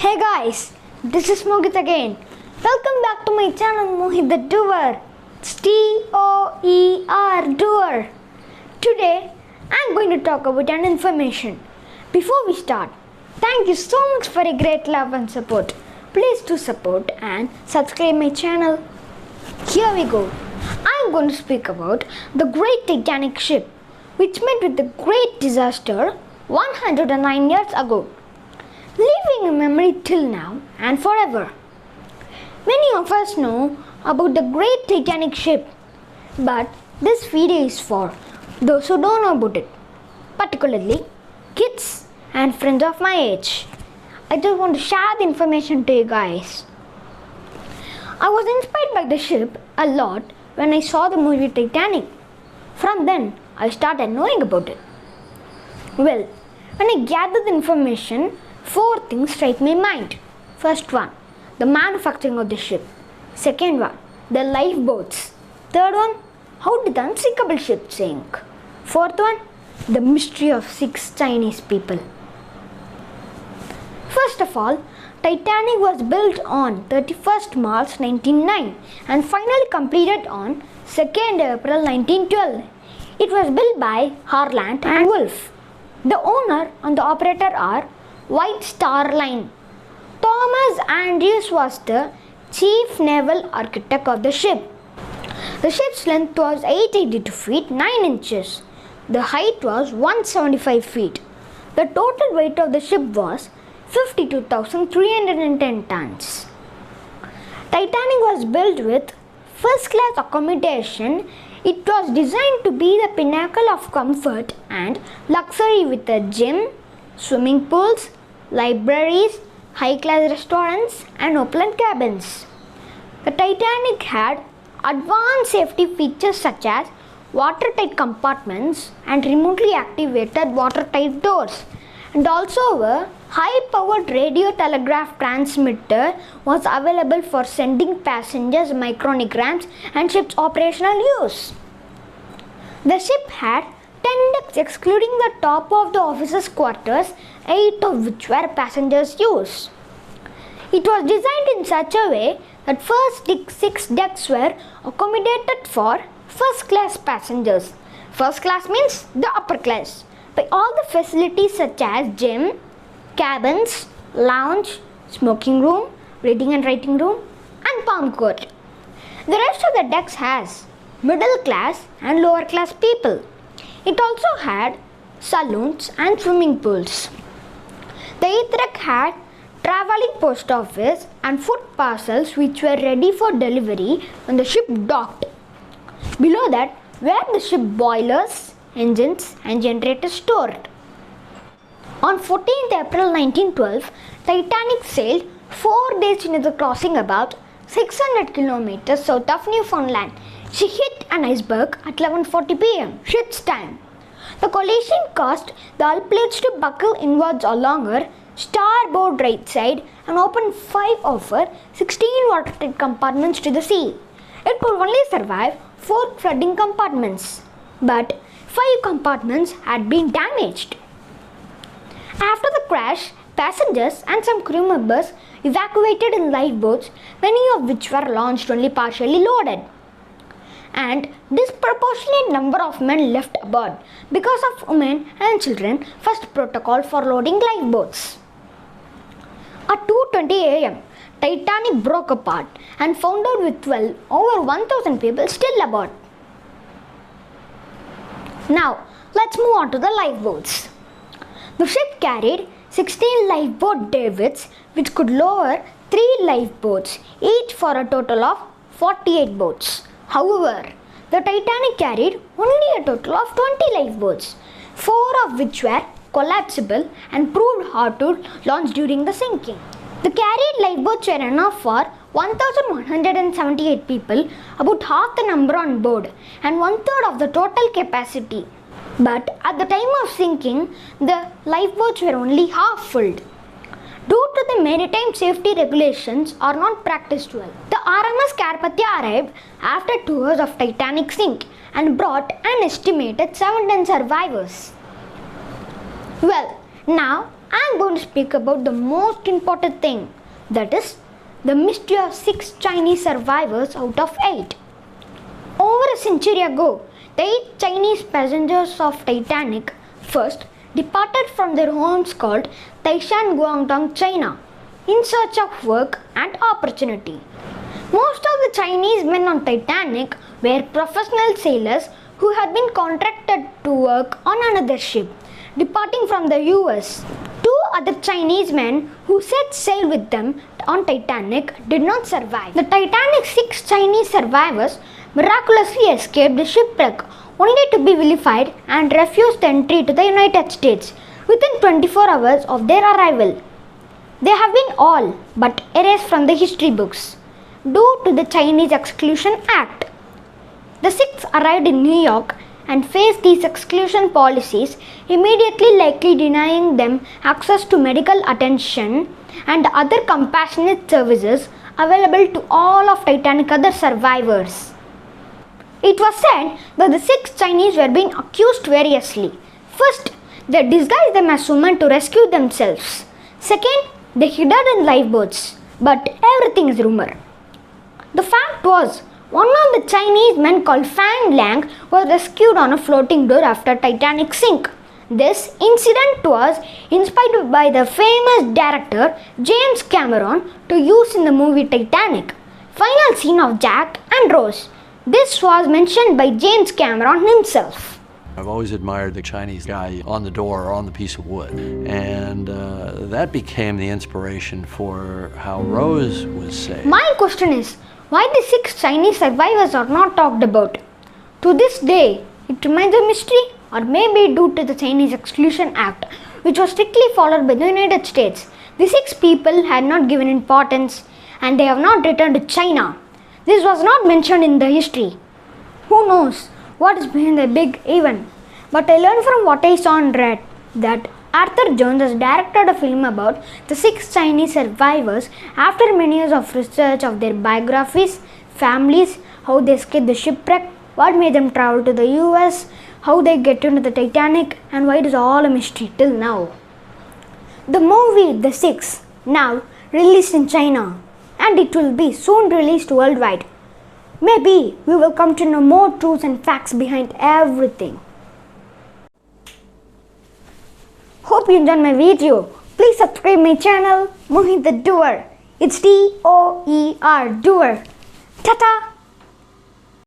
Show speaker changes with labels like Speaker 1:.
Speaker 1: Hey guys, this is Mohit again. Welcome back to my channel Mohit the Doer. It's T-O-E-R, Doer. Today, I'm going to talk about an information. Before we start, thank you so much for your great love and support. Please do support and subscribe my channel. Here we go. I'm going to speak about the great Titanic ship, which met with the great disaster 109 years ago, leaving a memory till now and forever. Many of us know about the great Titanic ship, but this video is for those who don't know about it, particularly kids and friends of my age. I just want to share the information to you guys. I was inspired by the ship a lot when I saw the movie Titanic. From then, I started knowing about it. Well, when I gathered the information, 4 things strike my mind. First one, the manufacturing of the ship. Second one, the lifeboats. Third one, how did the unsinkable ship sink? Fourth one, the mystery of 6 Chinese people. First of all, Titanic was built on 31st March 1909 and finally completed on 2nd April 1912. It was built by Harland and Wolff. The owner and the operator are White Star Line. Thomas Andrews was the chief naval architect of the ship. The ship's length was 882 feet 9 inches. The height was 175 feet. The total weight of the ship was 52,310 tons. Titanic was built with first-class accommodation. It was designed to be the pinnacle of comfort and luxury with a gym, swimming pools, libraries, high-class restaurants and open cabins. The Titanic had advanced safety features such as watertight compartments and remotely activated watertight doors, and also a high-powered radio telegraph transmitter was available for sending passengers micronograms and ship's operational use. The ship had 10 decks excluding the top of the officers' quarters, 8 of which were passengers' use. It was designed in such a way that first 6 decks were accommodated for first-class passengers. First class means the upper class, by all the facilities such as gym, cabins, lounge, smoking room, reading and writing room, and palm court. The rest of the decks has middle class and lower class people. It also had saloons and swimming pools. The 8th deck had traveling post office and food parcels which were ready for delivery when the ship docked. Below that were the ship boilers, engines and generators stored. On 14th April 1912, Titanic sailed 4 days into the crossing about 600 kilometers south of Newfoundland. She hit an iceberg at 11:40 p.m. ship's time. The collision caused the hull plates to buckle inwards along her starboard right side and opened 5 of her 16 watertight compartments to the sea. It could only survive 4 flooding compartments, but 5 compartments had been damaged. After the crash, passengers and some crew members evacuated in lifeboats, many of which were launched only partially loaded. And disproportionate number of men left aboard because of women and children. First protocol for loading lifeboats. At 2:20 a.m., Titanic broke apart and found out with over 1,000 people still aboard. Now, let's move on to the lifeboats. The ship carried 16 lifeboat davits which could lower 3 lifeboats, each for a total of 48 boats. However, the Titanic carried only a total of 20 lifeboats, 4 of which were collapsible and proved hard to launch during the sinking. The carried lifeboats were enough for 1,178 people, about half the number on board and 1/3 of the total capacity. But at the time of sinking, the lifeboats were only half filled. Due to the maritime safety regulations are not practiced well. The RMS Carpathia arrived after 2 hours of Titanic sink and brought an estimated 710 survivors. Well, now I'm going to speak about the most important thing, that is, the mystery of 6 Chinese survivors out of 8. Over a century ago, the 8 Chinese passengers of Titanic first departed from their homes called Taishan, Guangdong, China, in search of work and opportunity. Most of the Chinese men on Titanic were professional sailors who had been contracted to work on another ship, departing from the US. 2 other Chinese men who set sail with them on Titanic did not survive. The Titanic's 6 Chinese survivors miraculously escaped the shipwreck, only to be vilified and refused entry to the United States within 24 hours of their arrival. They have been all but erased from the history books due to the Chinese Exclusion Act. The 6 arrived in New York and faced these exclusion policies, immediately likely denying them access to medical attention and other compassionate services available to all of Titanic other survivors. It was said that the 6 Chinese were being accused variously. First, they disguised them as women to rescue themselves. Second, they hid in lifeboats. But everything is rumor. The fact was, one of the Chinese men called Fang Lang was rescued on a floating door after Titanic sank. This incident was inspired by the famous director James Cameron to use in the movie Titanic. Final scene of Jack and Rose. This was mentioned by James Cameron himself.
Speaker 2: I've always admired the Chinese guy on the door or on the piece of wood, and that became the inspiration for how Rose was saved.
Speaker 1: My question is, why the 6 Chinese survivors are not talked about? To this day, it remains a mystery, or maybe due to the Chinese Exclusion Act, which was strictly followed by the United States. The 6 people had not given importance, and they have not returned to China. This was not mentioned in the history. Who knows what is behind the big event? But I learned from what I saw and read that Arthur Jones has directed a film about the 6 Chinese survivors after many years of research of their biographies, families, how they escaped the shipwreck, what made them travel to the US, how they get into the Titanic, and why it is all a mystery till now. The movie The 6 now released in China, and it will be soon released worldwide. Maybe we will come to know more truths and facts behind everything. Hope you enjoyed my video. Please subscribe my channel, Mohit the Doer. It's Doer, Doer. Ta-ta!